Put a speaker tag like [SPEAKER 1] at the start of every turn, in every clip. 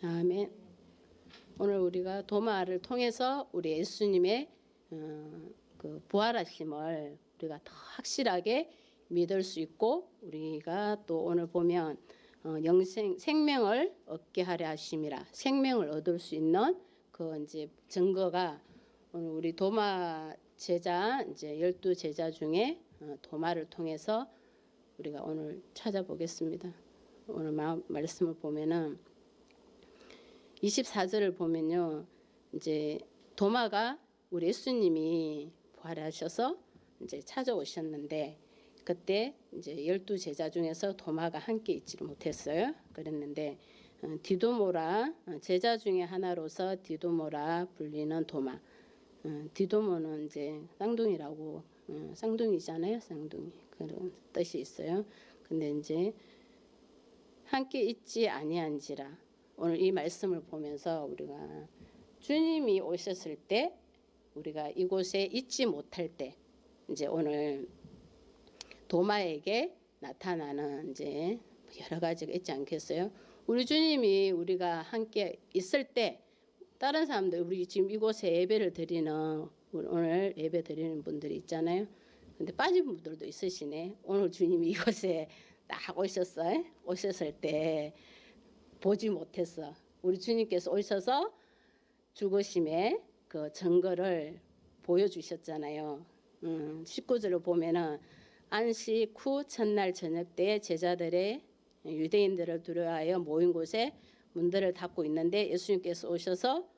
[SPEAKER 1] 아멘. 오늘 우리가 도마를 통해서 우리 예수님의 그 부활하심을 우리가 더 확실하게 믿을 수 있고, 우리가 또 오늘 보면 생명을 얻게 하려 하심이라, 생명을 얻을 수 있는 그 이제 증거가 오늘 우리 도마 제자, 이제 12제자 중에 도마를 통해서 우리가 오늘 찾아보겠습니다. 오늘 말씀을 보면은 24절을 보면요, 이제 도마가 우리 예수님이 부활하셔서 이제 찾아오셨는데, 그때 이제 12제자 중에서 도마가 함께 있지를 못했어요. 그랬는데 디도모라, 제자 중에 하나로서 디도모라 불리는 도마. 디도모는 이제 쌍둥이라고, 쌍둥이잖아요. 쌍둥이, 그런 뜻이 있어요. 근데 이제 함께 있지 아니한지라, 오늘 이 말씀을 보면서 우리가 주님이 오셨을 때 우리가 이곳에 있지 못할 때, 이제 오늘 도마에게 나타나는 이제 여러 가지가 있지 않겠어요? 우리 주님이 우리가 함께 있을 때 다른 사람들, 우리 지금 이곳에 예배를 드리는, 오늘 예배 드리는 분들이 있잖아요. 근데 빠진 분들도 있으시네. 오늘 주님이 이곳에 딱 오셨을 때 보지 못했어. 우리 주님께서 오셔서 죽으심의 그 증거를 보여주셨잖아요. 19절을 보면은 안식 후 첫날 저녁 때 제자들의 유대인들을 두려워하여 모인 곳에 문들을 닫고 있는데 예수님께서 오셔서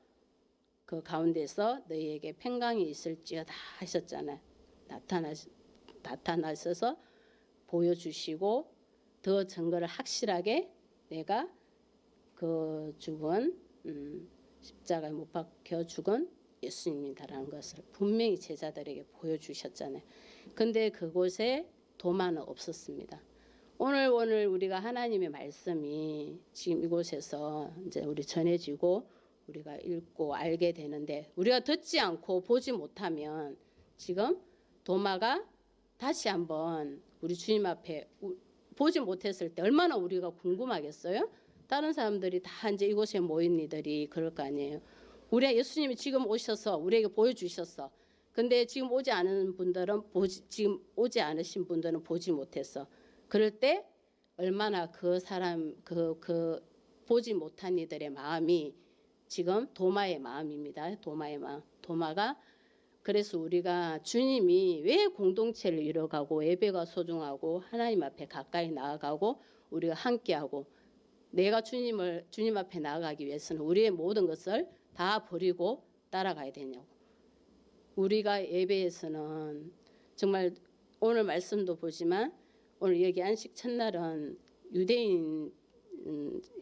[SPEAKER 1] 그 가운데서 너희에게 평강이 있을지어다 하셨잖아요. 나타나셔서 보여주시고 더 증거를 확실하게 내가 그 죽은 십자가에 못 박혀 죽은 예수님이다라는 것을 분명히 제자들에게 보여주셨잖아요. 근데 그곳에 도마는 없었습니다. 오늘 우리가 하나님의 말씀이 지금 이곳에서 이제 우리 전해지고 우리가 읽고 알게 되는데, 우리가 듣지 않고 보지 못하면 지금 도마가 다시 한번 우리 주님 앞에 보지 못했을 때 얼마나 우리가 궁금하겠어요? 다른 사람들이 다 이제 이곳에 모인 이들이 그럴 거 아니에요. 우리 예수님이 지금 오셔서 우리에게 보여주셨어. 근데 지금 오지 않은 분들은 지금 오지 않으신 분들은 보지 못했어. 그럴 때 얼마나 그 사람 그 보지 못한 이들의 마음이 지금 도마의 마음입니다. 도마의 마음. 도마가, 그래서 우리가 주님이 왜 공동체를 이뤄가고 예배가 소중하고 하나님 앞에 가까이 나아가고 우리가 함께하고 내가 주님 앞에 나아가기 위해서는 우리의 모든 것을 다 버리고 따라가야 되냐고. 우리가 예배에서는 정말 오늘 말씀도 보지만 오늘 여기 안식 첫날은 유대인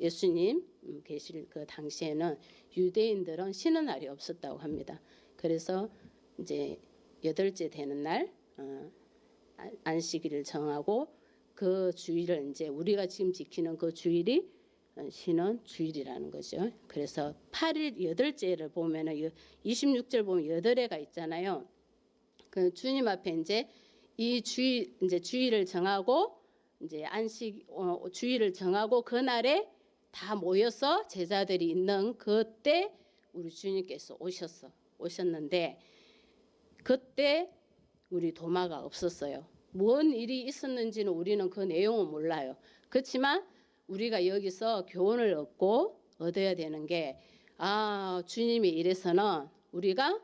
[SPEAKER 1] 예수님 계실 그 당시에는 유대인들은 쉬는 날이 없었다고 합니다. 그래서 이제 8째 되는 날 안식일을 정하고 그 주일을 이제 우리가 지금 지키는 그 주일이 쉬는 주일이라는 거죠. 그래서 8일 8째를 보면은 26절 보면 8회가 있잖아요. 그 주님 앞에 이제 이 주일, 이제 주일을 정하고 이제 주일을 정하고 그날에 다 모여서 제자들이 있는 그때 우리 주님께서 오셨는데 그때 우리 도마가 없었어요. 뭔 일이 있었는지는 우리는 그 내용은 몰라요. 그렇지만 우리가 여기서 교훈을 얻어야 되는 게, 주님이 이래서는 우리가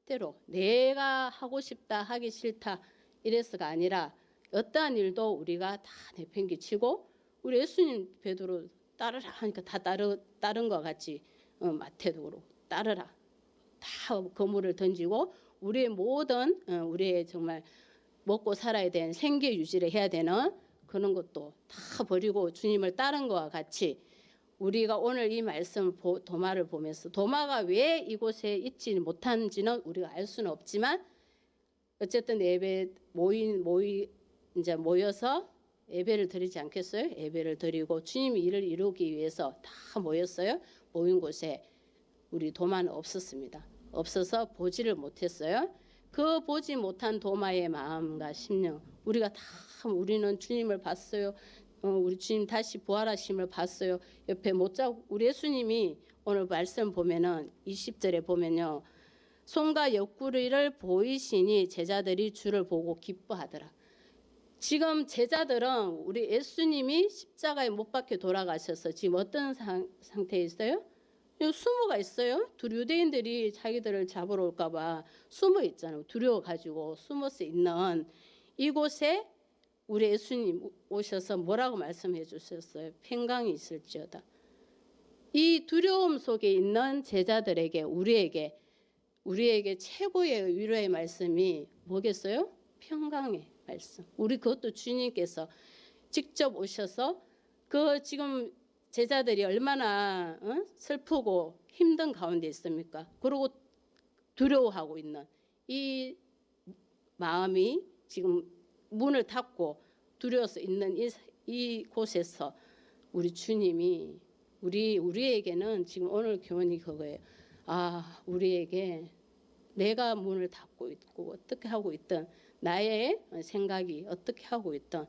[SPEAKER 1] 절대로 내가 하고 싶다 하기 싫다 이래서가 아니라 어떠한 일도 우리가 다 내팽개치고, 우리 예수님 베드로 따르라 하니까 다 따른 것 같이 마태도 그렇고 따르라, 다 그물을 던지고 우리의 모든 우리의 정말 먹고 살아야 되는 생계 유지를 해야 되는 그런 것도 다 버리고 주님을 따른 것과 같이 우리가 오늘 이 말씀 도마를 보면서 도마가 왜 이곳에 있지 못한지는 우리가 알 수는 없지만 어쨌든 예배 이제 모여서 예배를 드리지 않겠어요? 예배를 드리고 주님이 일을 이루기 위해서 다 모였어요. 모인 곳에 우리 도마는 없었습니다. 없어서 보지를 못했어요. 그 보지 못한 도마의 마음과 심령, 우리는 주님을 봤어요. 우리 주님 다시 부활하심을 봤어요. 옆에 못자국 우리 예수님이 오늘 말씀 보면은 20절에 보면요. 손과 옆구리를 보이시니 제자들이 주를 보고 기뻐하더라. 지금 제자들은 우리 예수님이 십자가에 못 박혀 돌아가셔서 지금 어떤 상태에 있어요? 숨어가 있어요. 유대인들이 자기들을 잡으러 올까 봐 숨어 있잖아요. 두려워가지고 숨어서 있는 이곳에 우리 예수님 오셔서 뭐라고 말씀해 주셨어요? 평강이 있을지어다. 이 두려움 속에 있는 제자들에게 우리에게 최고의 위로의 말씀이 뭐겠어요? 평강의 말씀. 우리 그것도 주님께서 직접 오셔서 그 지금 제자들이 얼마나 슬프고 힘든 가운데 있습니까? 그리고 두려워하고 있는 이 마음이 지금 문을 닫고 두려워서 있는 이 곳에서 우리 주님이 우리에게는 지금 오늘 교훈이 그거예요. 우리에게 내가 문을 닫고 있고 어떻게 하고 있든 나의 생각이 어떻게 하고 있든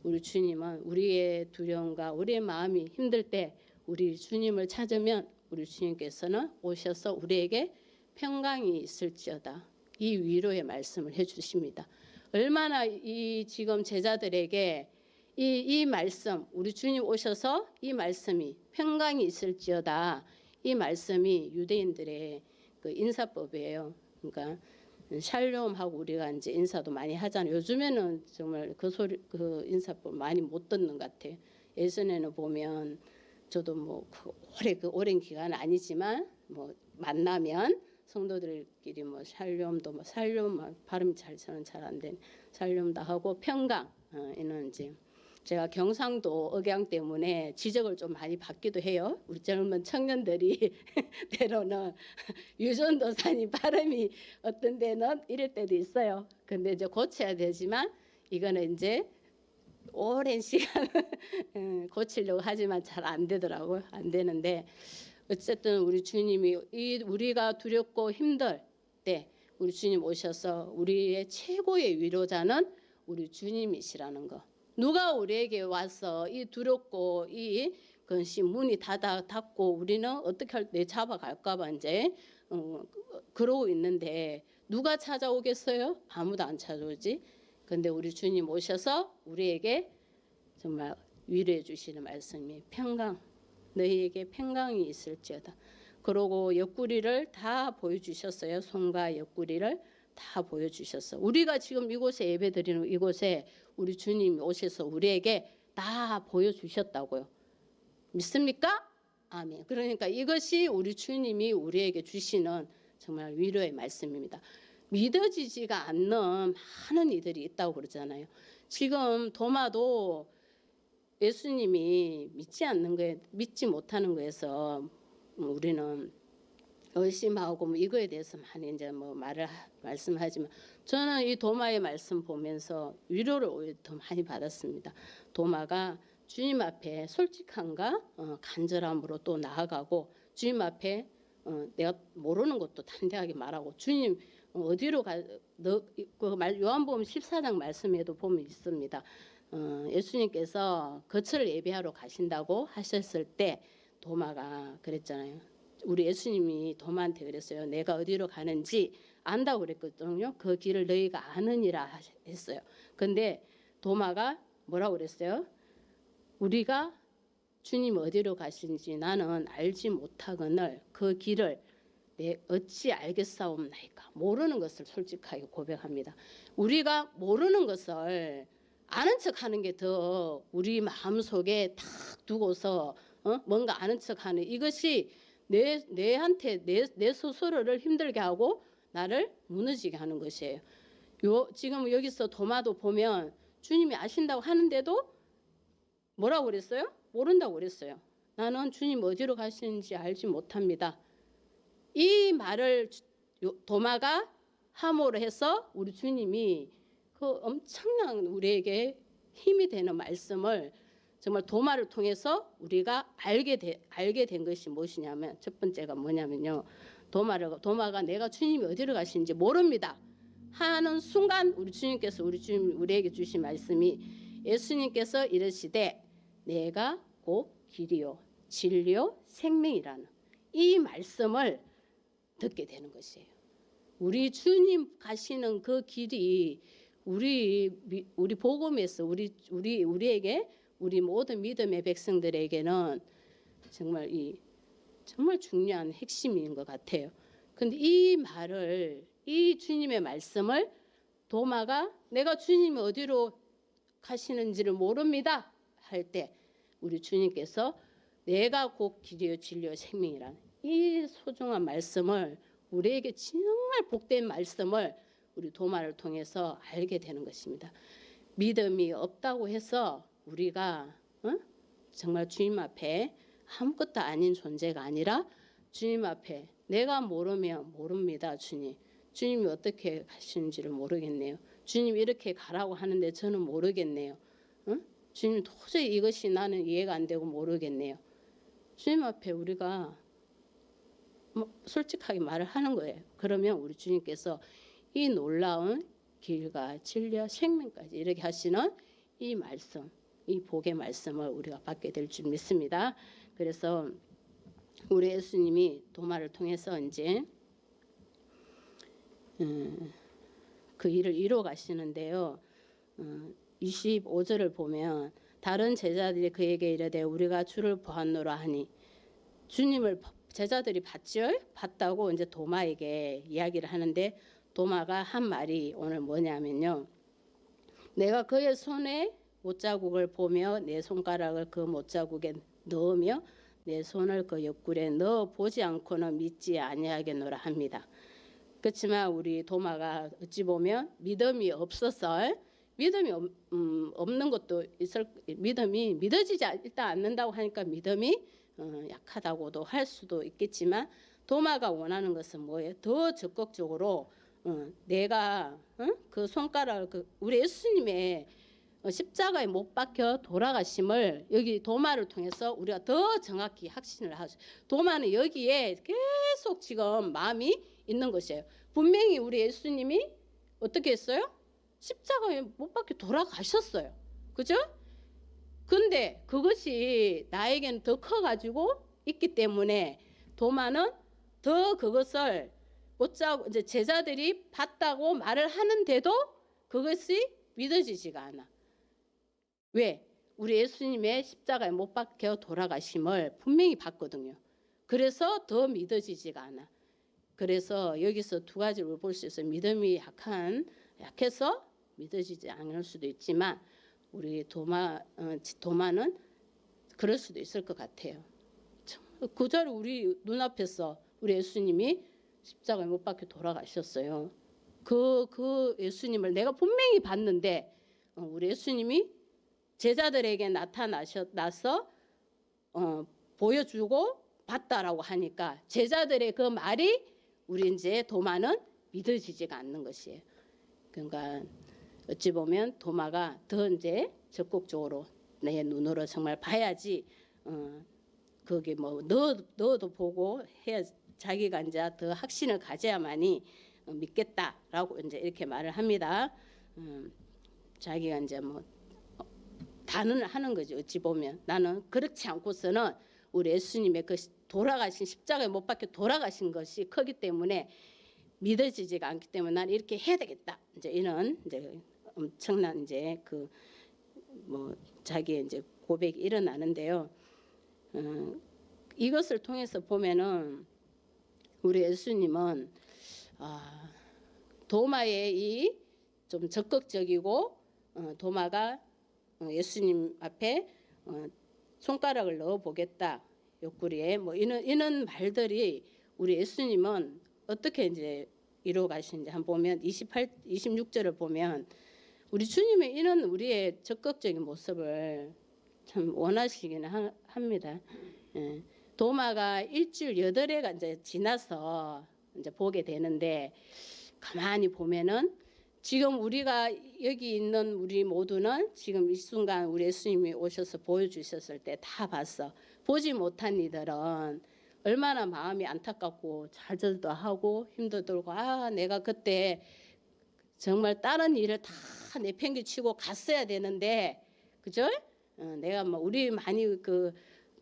[SPEAKER 1] 우리 주님은 우리의 두려움과 우리의 마음이 힘들 때 우리 주님을 찾으면 우리 주님께서는 오셔서 우리에게 평강이 있을지어다. 이 위로의 말씀을 해주십니다. 얼마나 이 지금 제자들에게 이 말씀 우리 주님 오셔서 이 말씀이 평강이 있을지어다. 이 말씀이 유대인들의 그 인사법이에요. 그러니까 샬롬하고 우리가 이제 인사도 많이 하잖아요. 요즘에는 정말 그 인사법 많이 못 듣는 것 같아요. 예전에는 보면 저도 뭐 오랜 기간은 아니지만 뭐 만나면 성도들끼리 뭐 샬롬도 샬롬 발음이 저는 잘 안 되는 샬롬도 하고 평강 이는 이제 제가 경상도 억양 때문에 지적을 좀 많이 받기도 해요. 우리 젊은 청년들이 때로는 유전도사님 발음이 어떤 데는 이럴 때도 있어요. 근데 이제 고쳐야 되지만 이거는 이제 오랜 시간 고치려고 하지만 잘 안 되더라고요. 안 되는데 어쨌든 우리 주님이 우리가 두렵고 힘들 때 우리 주님 오셔서 우리의 최고의 위로자는 우리 주님이시라는 거. 누가 우리에게 와서 이 두렵고 이 그것이 문이 닫고 우리는 어떻게 할 때 잡아갈까 봐 이제 그러고 있는데 누가 찾아오겠어요? 아무도 안 찾아오지. 근데 우리 주님 오셔서 우리에게 정말 위로해 주시는 말씀이 평강, 너희에게 평강이 있을지어다. 그러고 옆구리를 다 보여주셨어요. 손과 옆구리를 다 보여주셨어. 우리가 지금 이곳에 예배드리는 이곳에 우리 주님이 오셔서 우리에게 다 보여주셨다고요. 믿습니까? 아멘. 그러니까 이것이 우리 주님이 우리에게 주시는 정말 위로의 말씀입니다. 믿어지지가 않는 많은 이들이 있다고 그러잖아요. 지금 도마도 예수님이 믿지 못하는 거에서 우리는 의심하고 뭐 이거에 대해서 많이 이제 뭐 말씀하지만 저는 이 도마의 말씀 보면서 위로를 오히려 더 많이 받았습니다. 도마가 주님 앞에 솔직함과 간절함으로 또 나아가고 주님 앞에 내가 모르는 것도 담대하게 말하고 주님 어디로 요한복음 14장 말씀에도 보면 있습니다. 예수님께서 거처를 예배하러 가신다고 하셨을 때 도마가 그랬잖아요. 우리 예수님이 도마한테 그랬어요. 내가 어디로 가는지 안다고 그랬거든요. 그 길을 너희가 아느니라 했어요. 근데 도마가 뭐라고 그랬어요? 우리가 주님 어디로 가시는지 나는 알지 못하거늘 그 길을 내 어찌 알겠사옵나이까. 모르는 것을 솔직하게 고백합니다. 우리가 모르는 것을 아는 척하는 게 더 우리 마음속에 탁 두고서 뭔가 아는 척하는 이것이 내한테 내 스스로를 힘들게 하고 나를 무너지게 하는 것이에요. 지금 여기서 도마도 보면 주님이 아신다고 하는데도 뭐라고 그랬어요? 모른다고 그랬어요. 나는 주님 어디로 가시는지 알지 못합니다. 이 말을 도마가 함으로 해서 우리 주님이 그 엄청난 우리에게 힘이 되는 말씀을 정말 도마를 통해서 우리가 알게 된 것이 무엇이냐면 첫 번째가 뭐냐면요. 도마가 내가 주님이 어디로 가시는지 모릅니다 하는 순간 우리 주님께서 우리에게 주신 말씀이 예수님께서 이르시되 내가 곧 길이요 진리요 생명이라는 이 말씀을 듣게 되는 것이에요. 우리 주님 가시는 그 길이 우리 복음에서 우리에게 우리 모든 믿음의 백성들에게는 정말 정말 중요한 핵심인 것 같아요. 근데 이 말을 이 주님의 말씀을 도마가 내가 주님이 어디로 가시는지를 모릅니다 할 때 우리 주님께서 내가 곧 길이요 진리요 생명이라는 이 소중한 말씀을 우리에게 정말 복된 말씀을 우리 도마를 통해서 알게 되는 것입니다. 믿음이 없다고 해서 우리가 정말 주님 앞에 아무것도 아닌 존재가 아니라 주님 앞에 내가 모르면 모릅니다. 주님이 어떻게 가시는지를 모르겠네요. 주님 이렇게 가라고 하는데 저는 모르겠네요. 주님 도저히 이것이 나는 이해가 안 되고 모르겠네요. 주님 앞에 우리가 솔직하게 말을 하는 거예요. 그러면 우리 주님께서 이 놀라운 길과 진리와 생명까지 이렇게 하시는 이 말씀, 이 복의 말씀을 우리가 받게 될 줄 믿습니다. 그래서 우리 예수님이 도마를 통해서 이제 그 일을 이루어 가시는데요. 25절을 보면 다른 제자들이 그에게 이르되 우리가 주를 보았노라 하니 주님을 제자들이 봤다고 이제 도마에게 이야기를 하는데 도마가 한 말이 오늘 뭐냐면요. 내가 그의 손에 못자국을 보며 내 손가락을 그 못자국에 넣으며 내 손을 그 옆구리에 넣어 보지 않고는 믿지 아니하겠노라 합니다. 그렇지만 우리 도마가 어찌 보면 믿음이 없어서 믿음이 없는 것도 있을 믿음이 믿어지지 일단 않는다고 하니까 믿음이 약하다고도 할 수도 있겠지만 도마가 원하는 것은 뭐예요? 더 적극적으로 내가 그 손가락을 우리 예수님의 십자가에 못 박혀 돌아가심을 여기 도마를 통해서 우리가 더 정확히 확신을 하죠. 도마는 여기에 계속 지금 마음이 있는 것이에요. 분명히 우리 예수님이 어떻게 했어요? 십자가에 못 박혀 돌아가셨어요. 그죠? 근데 그것이 나에게는 더 커가지고 있기 때문에 도마는 더 그것을 못자고 이제 제자들이 봤다고 말을 하는데도 그것이 믿어지지가 않아. 왜? 우리 예수님의 십자가에 못 박혀 돌아가심을 분명히 봤거든요. 그래서 더 믿어지지가 않아. 그래서 여기서 두 가지를 볼 수 있어요. 믿음이 약해서 믿어지지 않을 수도 있지만 우리 도마는 그럴 수도 있을 것 같아요. 그자로 우리 눈앞에서 우리 예수님이 십자가에 못 박혀 돌아가셨어요. 그 예수님을 내가 분명히 봤는데 우리 예수님이 제자들에게 나타나서 보여주고 봤다라고 하니까 제자들의 그 말이 우리 이제 도마는 믿어지지가 않는 것이에요. 그러니까 어찌 보면 도마가 더 이제 적극적으로 내 눈으로 정말 봐야지 거기 뭐 너도 보고 해야 자기가 이제 더 확신을 가져야만이 믿겠다라고 이제 이렇게 말을 합니다. 자기가 이제 뭐 단언을 하는 거죠. 어찌 보면 나는 그렇지 않고서는 우리 예수님의 그 돌아가신 십자가에 못 박혀 돌아가신 것이 크기 때문에 믿어지지가 않기 때문에 나는 이렇게 해야 되겠다. 이제 이런 이제 엄청난 이제 그 뭐 자기의 이제 고백이 일어나는데요. 이것을 통해서 보면은 우리 예수님은 도마의 이 좀 적극적이고 도마가 예수님 앞에 손가락을 넣어 보겠다 옆구리에 뭐 이런 말들이 우리 예수님은 어떻게 이제 이루어 가시는지 한번 보면 26절을 보면 우리 주님의 이런 우리의 적극적인 모습을 참 원하시기는 합니다. 도마가 일주일 8회가 이제 지나서 이제 보게 되는데 가만히 보면은 지금 우리가 여기 있는 우리 모두는 지금 이 순간 우리 예수님이 오셔서 보여주셨을 때 다 봤어. 보지 못한 이들은 얼마나 마음이 안타깝고 좌절도 하고 힘도 들고 내가 그때 정말 다른 일을 다 내팽개치고 갔어야 되는데 그죠? 내가 뭐 우리 많이 그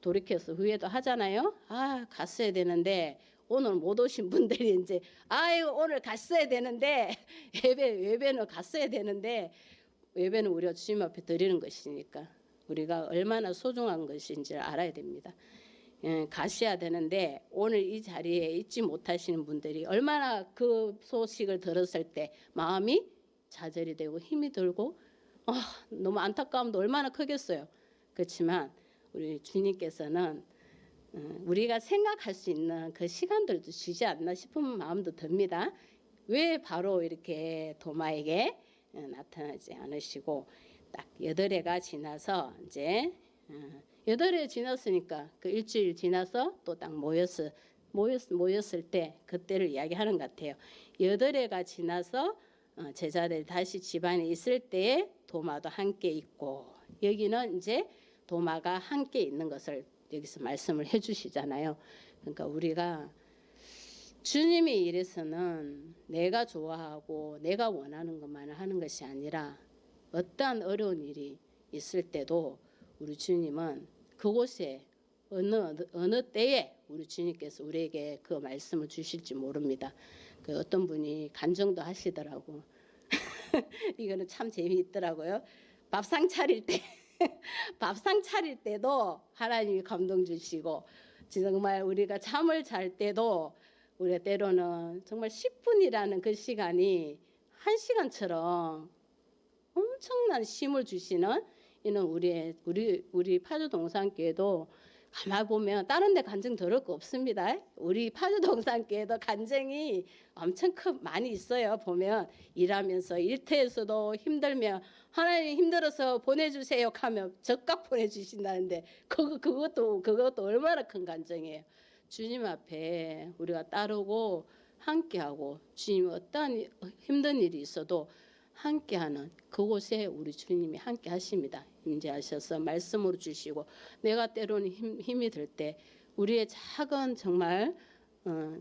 [SPEAKER 1] 돌이켜서 후회도 하잖아요. 아, 갔어야 되는데 오늘 못 오신 분들이 이제 아유 오늘 갔어야 되는데 예배는 갔어야 되는데 예배는 우리가 주님 앞에 드리는 것이니까 우리가 얼마나 소중한 것인지를 알아야 됩니다. 가셔야 되는데 오늘 이 자리에 있지 못하시는 분들이 얼마나 그 소식을 들었을 때 마음이 좌절이 되고 힘이 들고 너무 안타까움도 얼마나 크겠어요. 그렇지만 우리 주님께서는 우리가 생각할 수 있는 그 시간들도 주지 않나 싶은 마음도 듭니다. 왜 바로 이렇게 도마에게 나타나지 않으시고 딱 8해가 지나서 이제 8해 지났으니까 그 일주일 지나서 또 딱 모였을 때 그때를 이야기하는 것 같아요. 8해가 지나서 제자들이 다시 집안에 있을 때에 도마도 함께 있고 여기는 이제 도마가 함께 있는 것을 여기서 말씀을 해주시잖아요. 그러니까 우리가 주님의 일에서는 내가 좋아하고 내가 원하는 것만 하는 것이 아니라 어떠한 어려운 일이 있을 때도 우리 주님은 그곳에 어느 때에 우리 주님께서 우리에게 그 말씀을 주실지 모릅니다. 그 어떤 분이 간증도 하시더라고. 이거는 참 재미있더라고요. 밥상 차릴 때도 하나님이 감동 주시고 정말 우리가 잠을 잘 때도 우리가 때로는 정말 10분이라는 그 시간이 1시간처럼 엄청난 힘을 주시는 이는 우리 파주동산교회도 가만 보면 다른 데 간증 들을 거 없습니다. 우리 파주동산교회도 간증이 엄청 많이 있어요. 보면 일하면서 일터에서도 힘들면 하나님 힘들어서 보내주세요 하면 적각 보내주신다는데 그것도 얼마나 큰 간증이에요. 주님 앞에 우리가 따르고 함께하고 주님 어떠한 힘든 일이 있어도 함께하는 그곳에 우리 주님이 함께하십니다. 임재하셔서 말씀으로 주시고 내가 때로는 힘이 들 때 우리의 작은 정말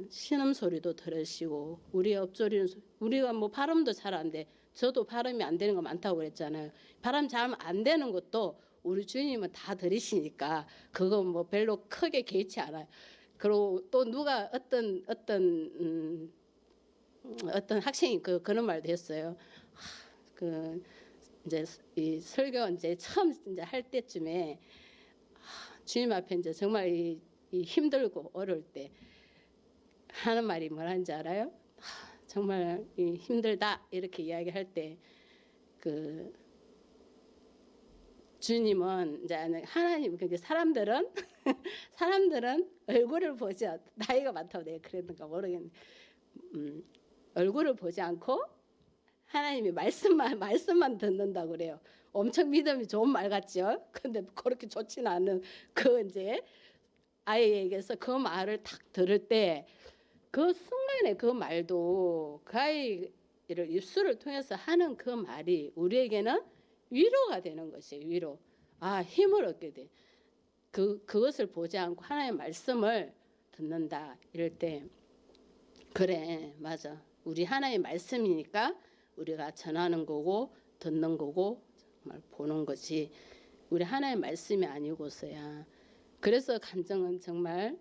[SPEAKER 1] 신음소리도 들으시고 우리의 엎조리는 우리가 뭐 발음도 잘 안 돼. 저도 발음이 안 되는 거 많다고 그랬잖아요. 발음 잘 안 되는 것도 우리 주님은 다 들으시니까 그거 뭐 별로 크게 개의치 않아요. 그리고 또 누가 어떤 학생이 그런 말도 했어요. 이제 이 설교 이제 처음 이제 할 때쯤에 주님 앞에 이제 정말 이 힘들고 어려울 때 하는 말이 뭐라는지 알아요? 정말 힘들다 이렇게 이야기할 때 그 주님은 이제 하나님 그러니까 사람들은 얼굴을 보지 나이가 많다고 내가 그랬는가 모르겠는데 얼굴을 보지 않고 하나님이 말씀만 듣는다고 그래요. 엄청 믿음이 좋은 말 같죠? 근데 그렇게 좋지는 않은 그 이제 아이에게서 그 말을 딱 들을 때 그 순간에 그 말도 그 아이를 입술을 통해서 하는 그 말이 우리에게는 위로가 되는 것이에요. 위로. 힘을 얻게 돼. 그것을 보지 않고 하나님의 말씀을 듣는다. 이럴 때 그래 맞아. 우리 하나님의 말씀이니까 우리가 전하는 거고 듣는 거고 정말 보는 것이 우리 하나님의 말씀이 아니고서야. 그래서 간증은 정말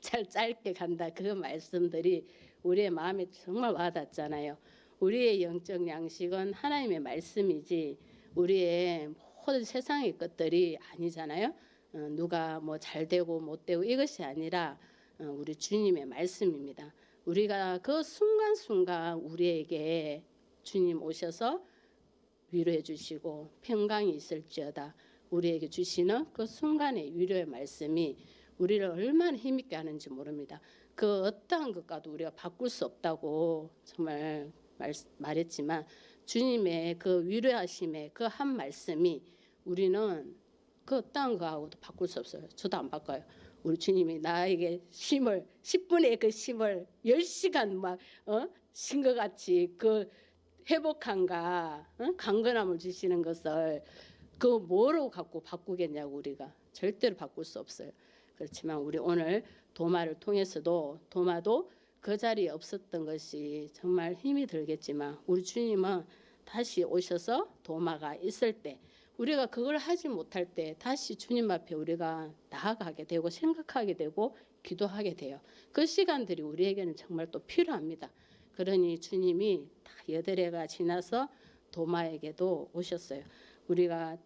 [SPEAKER 1] 잘 짧게 간다. 그 말씀들이 우리의 마음에 정말 와닿잖아요. 우리의 영적 양식은 하나님의 말씀이지 우리의 모든 세상의 것들이 아니잖아요. 누가 뭐 잘 되고 못 되고 이것이 아니라 우리 주님의 말씀입니다. 우리가 그 순간순간 우리에게 주님 오셔서 위로해 주시고 평강이 있을지어다 우리에게 주시는 그 순간의 위로의 말씀이 우리를 얼마나 힘있게 하는지 모릅니다. 그 어떠한 것과도 우리가 바꿀 수 없다고 정말 말했지만 주님의 그 위로하심의 그 한 말씀이 우리는 그 어떠한 거하고도 바꿀 수 없어요. 저도 안 바꿔요. 우리 주님이 나에게 힘을 10분의 그 힘을 10시간 막 신 것 같이 그 회복함과 강건함을 주시는 것을 그 뭐로 갖고 바꾸겠냐고 우리가 절대로 바꿀 수 없어요. 그렇지만 우리 오늘 도마를 통해서도 도마도 그 자리에 없었던 것이 정말 힘이 들겠지만 우리 주님은 다시 오셔서 도마가 있을 때 우리가 그걸 하지 못할 때 다시 주님 앞에 우리가 나아가게 되고 생각하게 되고 기도하게 돼요. 그 시간들이 우리에게는 정말 또 필요합니다. 그러니 주님이 다 8해가 지나서 도마에게도 오셨어요. 우리가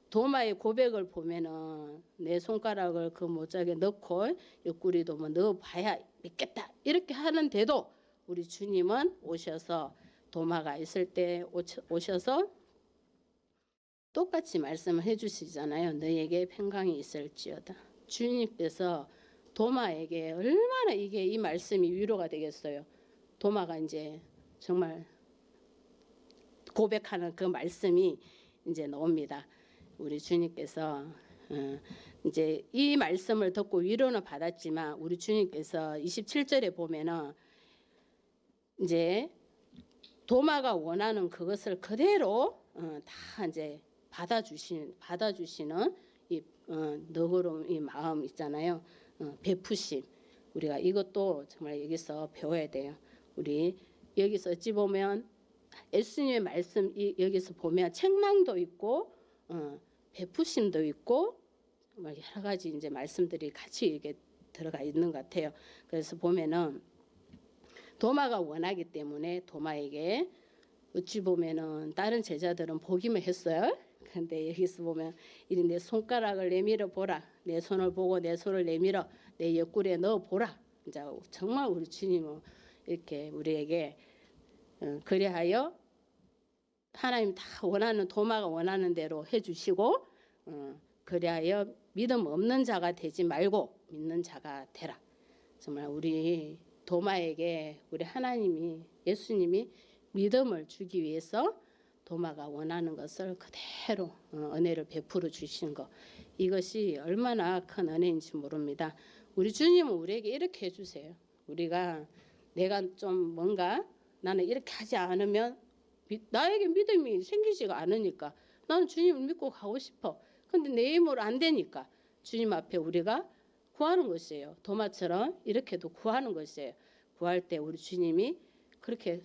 [SPEAKER 1] 도마의 고백을 보면은 내 손가락을 그 못자에 넣고 옆구리도 뭐 넣어봐야 믿겠다 이렇게 하는데도 우리 주님은 오셔서 도마가 있을 때 오셔서 똑같이 말씀을 해주시잖아요. 너에게 평강이 있을지어다. 주님께서 도마에게 얼마나 이 말씀이 위로가 되겠어요. 도마가 이제 정말 고백하는 그 말씀이 이제 나옵니다. 우리 주님께서 이제 이 말씀을 듣고 위로는 받았지만 우리 주님께서 27절에 보면은 이제 도마가 원하는 그것을 그대로 다 이제 받아주시는 이 너그러운 이 마음 있잖아요. 베푸심. 우리가 이것도 정말 여기서 배워야 돼요. 우리 여기서 어찌 보면 예수님의 말씀 여기서 보면 책망도 있고 베푸심도 있고 정말 여러 가지 이제 말씀들이 같이 이게 들어가 있는 것 같아요. 그래서 보면은 도마가 원하기 때문에 도마에게 어찌 보면은 다른 제자들은 보기만 했어요. 근데 여기서 보면 이리 내 손가락을 내밀어 보라. 내 손을 보고 내 손을 내밀어 내 옆구리에 넣어 보라. 이제 정말 우리 주님은 이렇게 우리에게 그리하여 하나님 다 원하는 도마가 원하는 대로 해주시고 그리하여 믿음 없는 자가 되지 말고 믿는 자가 되라. 정말 우리 도마에게 우리 하나님이 예수님이 믿음을 주기 위해서 도마가 원하는 것을 그대로 은혜를 베풀어 주신 것 이것이 얼마나 큰 은혜인지 모릅니다. 우리 주님은 우리에게 이렇게 해주세요. 우리가 내가 좀 뭔가 나는 이렇게 하지 않으면 나에게 믿음이 생기지가 않으니까 나는 주님을 믿고 가고 싶어. 근데 내 힘으로 안 되니까 주님 앞에 우리가 구하는 것이에요. 도마처럼 이렇게도 구하는 것이에요. 구할 때 우리 주님이 그렇게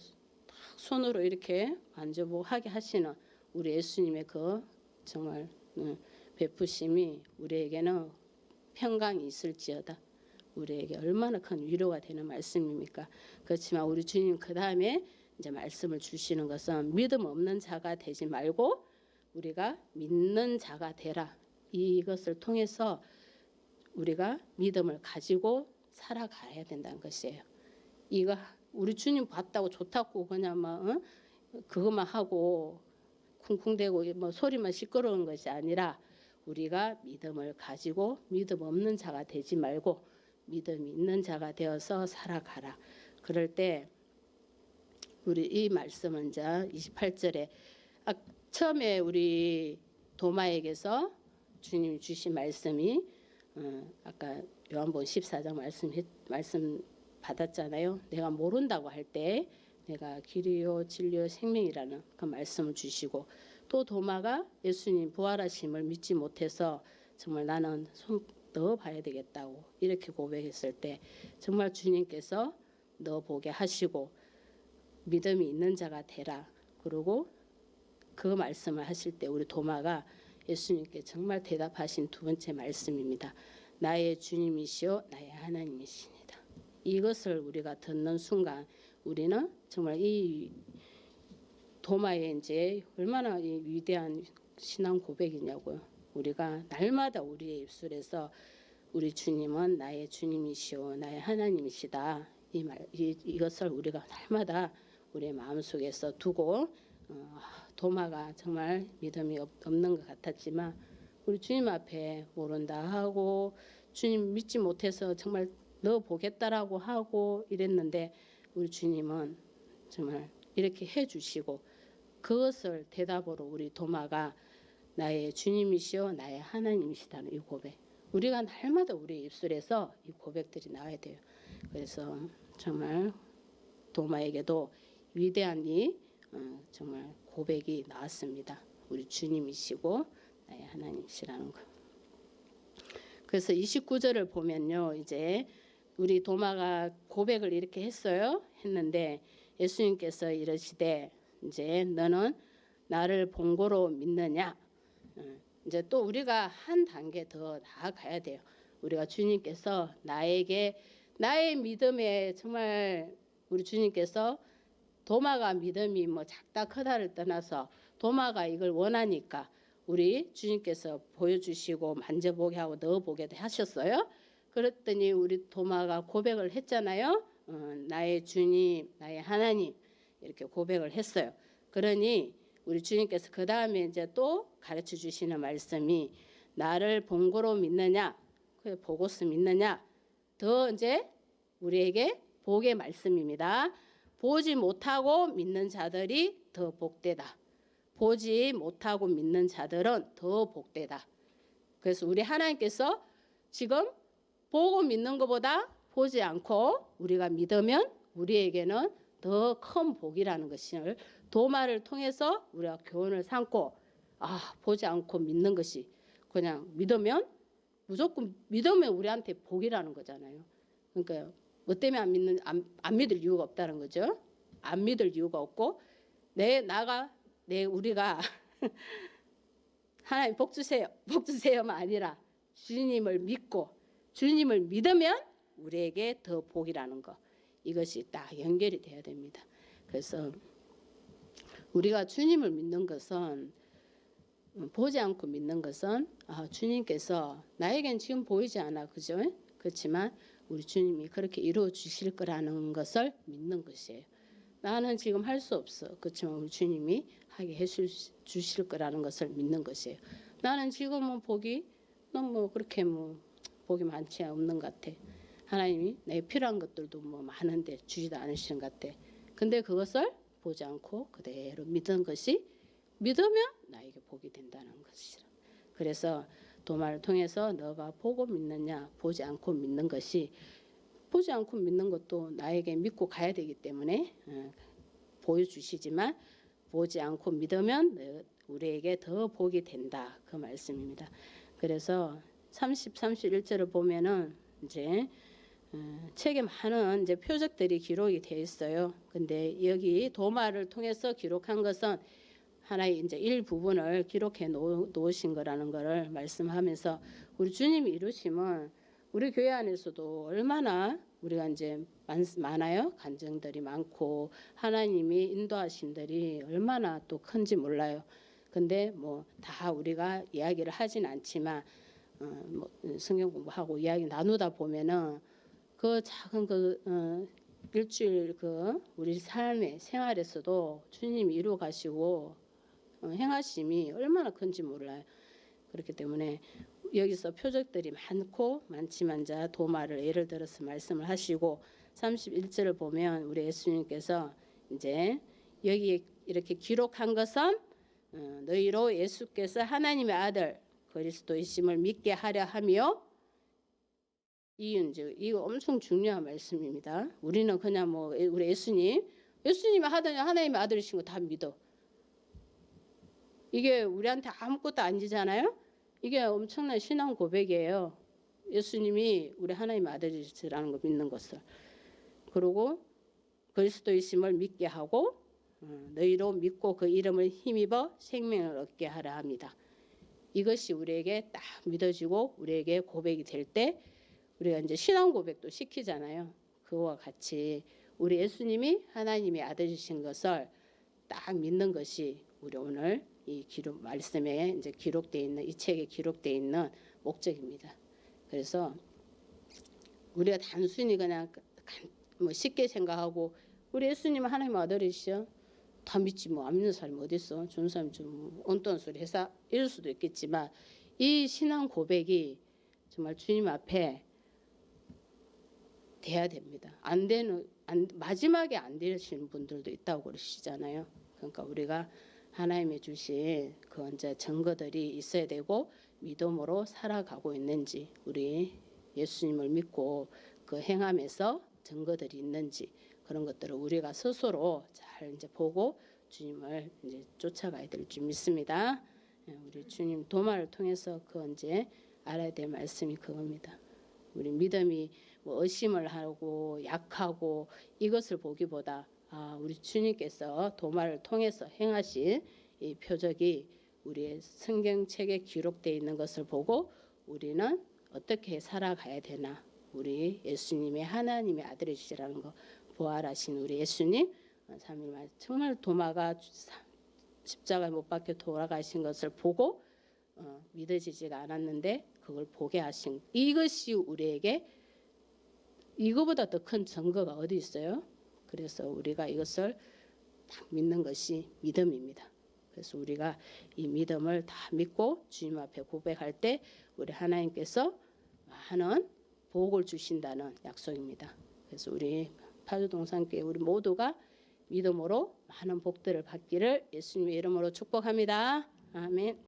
[SPEAKER 1] 손으로 이렇게 만져보고 하게 하시는 우리 예수님의 그 정말 베푸심이 우리에게는 평강이 있을지어다. 우리에게 얼마나 큰 위로가 되는 말씀입니까? 그렇지만 우리 주님 그 다음에 이제 말씀을 주시는 것은 믿음 없는 자가 되지 말고 우리가 믿는 자가 되라. 이것을 통해서 우리가 믿음을 가지고 살아가야 된다는 것이에요. 이거 우리 주님 봤다고 좋다고 그냥 막 그것만 하고 쿵쿵대고 뭐 소리만 시끄러운 것이 아니라 우리가 믿음을 가지고 믿음 없는 자가 되지 말고 믿음 있는 자가 되어서 살아가라. 그럴 때 우리 이 말씀은 이제 28절에 처음에 우리 도마에게서 주님이 주신 말씀이 아까 요한복음 14장 말씀 받았잖아요. 내가 모른다고 할 때 내가 길이요 진리요 생명이라는 그 말씀을 주시고 또 도마가 예수님 부활하심을 믿지 못해서 정말 나는 손 넣어봐야 되겠다고 이렇게 고백했을 때 정말 주님께서 넣어보게 하시고 믿음이 있는 자가 되라. 그리고 그 말씀을 하실 때 우리 도마가 예수님께 정말 대답하신 두 번째 말씀입니다. 나의 주님이시오 나의 하나님이시니다. 이것을 우리가 듣는 순간 우리는 정말 이 도마의 이제 얼마나 위대한 신앙 고백이냐고요. 우리가 날마다 우리의 입술에서 우리 주님은 나의 주님이시오 나의 하나님이시다. 이것을 우리가 날마다 우리의 마음속에서 두고 도마가 정말 믿음이 없는 것 같았지만 우리 주님 앞에 모른다 하고 주님 믿지 못해서 정말 넣어보겠다라고 하고 이랬는데 우리 주님은 정말 이렇게 해주시고 그것을 대답으로 우리 도마가 나의 주님이시오 나의 하나님이시다는 이 고백 우리가 날마다 우리 입술에서 이 고백들이 나와야 돼요. 그래서 정말 도마에게도 위대한 이 정말 고백이 나왔습니다. 우리 주님이시고 나의 하나님이시라는 거. 그래서 29절을 보면요. 이제 우리 도마가 고백을 이렇게 했는데 예수님께서 이러시되 이제 너는 나를 본고로 믿느냐? 이제 또 우리가 한 단계 더 나아가야 돼요. 우리가 주님께서 나에게 나의 믿음에 정말 우리 주님께서 도마가 믿음이 뭐 작다 크다를 떠나서 도마가 이걸 원하니까 우리 주님께서 보여주시고 만져보게 하고 넣어보게 하셨어요. 그랬더니 우리 도마가 고백을 했잖아요. 나의 주님, 나의 하나님 이렇게 고백을 했어요. 그러니 우리 주님께서 그 다음에 이제 또 가르쳐 주시는 말씀이 나를 본고로 믿느냐, 그 보고서 믿느냐, 더 이제 우리에게 복의 말씀입니다. 보지 못하고 믿는 자들이 더 복되다. 보지 못하고 믿는 자들은 더 복되다. 그래서 우리 하나님께서 지금 보고 믿는 것보다 보지 않고 우리가 믿으면 우리에게는 더 큰 복이라는 것을 도마를 통해서 우리가 교훈을 삼고 보지 않고 믿는 것이 그냥 믿으면 무조건 믿으면 우리한테 복이라는 거잖아요. 그러니까 뭐 때문에 안 믿을 이유가 없다는 거죠. 안 믿을 이유가 없고 우리가 하나님 복 주세요만 아니라 주님을 믿고 주님을 믿으면 우리에게 더 복이라는 거 이것이 딱 연결이 돼야 됩니다. 그래서 우리가 주님을 믿는 것은 보지 않고 믿는 것은 주님께서 나에겐 지금 보이지 않아 그죠? 그렇지만 우리 주님이 그렇게 이루어 주실 거라는 것을 믿는 것이에요. 나는 지금 할 수 없어. 그렇지만 우리 주님이 하게 해 주실 거라는 것을 믿는 것이에요. 나는 지금은 복이 너무 그렇게 복이 많지 없는 것 같아. 하나님이 내게 필요한 것들도 많은데 주지도 않으시는 것 같아. 근데 그것을 보지 않고 그대로 믿은 것이 믿으면 나에게 복이 된다는 것이라. 그래서 도마를 통해서 너가 보고 믿느냐 보지 않고 믿는 것이 보지 않고 믿는 것도 나에게 믿고 가야 되기 때문에 보여주시지만 보지 않고 믿으면 우리에게 더 복이 된다 그 말씀입니다. 그래서 30, 31절을 보면은 이제 책에 많은 이제 표적들이 기록이 되어 있어요. 근데 여기 도마를 통해서 기록한 것은 하나의 이제 일부분을 기록해 놓으신 거라는 것을 말씀하면서 우리 주님이 이루심은 우리 교회 안에서도 얼마나 우리가 이제 많아요. 간증들이 많고 하나님이 인도하신들이 얼마나 또 큰지 몰라요. 근데 다 우리가 이야기를 하진 않지만 성경 공부하고 이야기 나누다 보면은 그 작은 일주일 우리 삶의 생활에서도 주님이 이루어 가시고 행하심이 얼마나 큰지 몰라요. 그렇기 때문에 여기서 표적들이 많지만 자 도마를 예를 들어서 말씀을 하시고 31절을 보면 우리 예수님께서 이제 여기 이렇게 기록한 것은 너희로 예수께서 하나님의 아들 그리스도이심을 믿게 하려 하며 이거 엄청 중요한 말씀입니다. 우리는 그냥 우리 예수님이 하더니 하나님의 아들이신 거 다 믿어. 이게 우리한테 아무것도 아니잖아요. 이게 엄청난 신앙 고백이에요. 예수님이 우리 하나님의 아들이시라는 거 믿는 것을. 그리고 그리스도이심을 믿게 하고 너희로 믿고 그 이름을 힘입어 생명을 얻게 하라 합니다. 이것이 우리에게 딱 믿어지고 우리에게 고백이 될 때 우리가 이제 신앙 고백도 시키잖아요. 그와 같이 우리 예수님이 하나님의 아들이신 것을 딱 믿는 것이 우리 오늘 이 기록 말씀에 이제 기록되어 있는 이 책에 기록되어 있는 목적입니다. 그래서 우리가 단순히 그냥 쉽게 생각하고 우리 예수님은 하나님의 아들이시죠. 다 믿지 안 믿는 사람이 어디 있어? 좋은 사람이 좀 엉뚱한 소리 해서 이럴 수도 있겠지만 이 신앙 고백이 정말 주님 앞에 돼야 됩니다. 마지막에 안 되시는 분들도 있다고 그러시잖아요. 그러니까 우리가 하나님이 주신 그 이제 증거들이 있어야 되고 믿음으로 살아가고 있는지 우리 예수님을 믿고 그 행함에서 증거들이 있는지 그런 것들을 우리가 스스로 잘 이제 보고 주님을 이제 쫓아가야 될 줄 믿습니다. 우리 주님 도마를 통해서 그 이제 알아야 될 말씀이 그겁니다. 우리 믿음이 의심을 하고 약하고 이것을 보기보다 우리 주님께서 도마를 통해서 행하신 이 표적이 우리의 성경책에 기록되어 있는 것을 보고 우리는 어떻게 살아가야 되나. 우리 예수님의 하나님의 아들이시라는 거, 부활하신 우리 예수님, 3일 만에 정말 도마가 십자가에 못 박혀 돌아가신 것을 보고 믿어지지가 않았는데 그걸 보게 하신, 이것이 우리에게 이거보다 더 큰 증거가 어디 있어요? 그래서 우리가 이것을 딱 믿는 것이 믿음입니다. 그래서 우리가 이 믿음을 다 믿고 주님 앞에 고백할 때 우리 하나님께서 많은 복을 주신다는 약속입니다. 그래서 우리 파주동산교회 우리 모두가 믿음으로 많은 복들을 받기를 예수님의 이름으로 축복합니다. 아멘.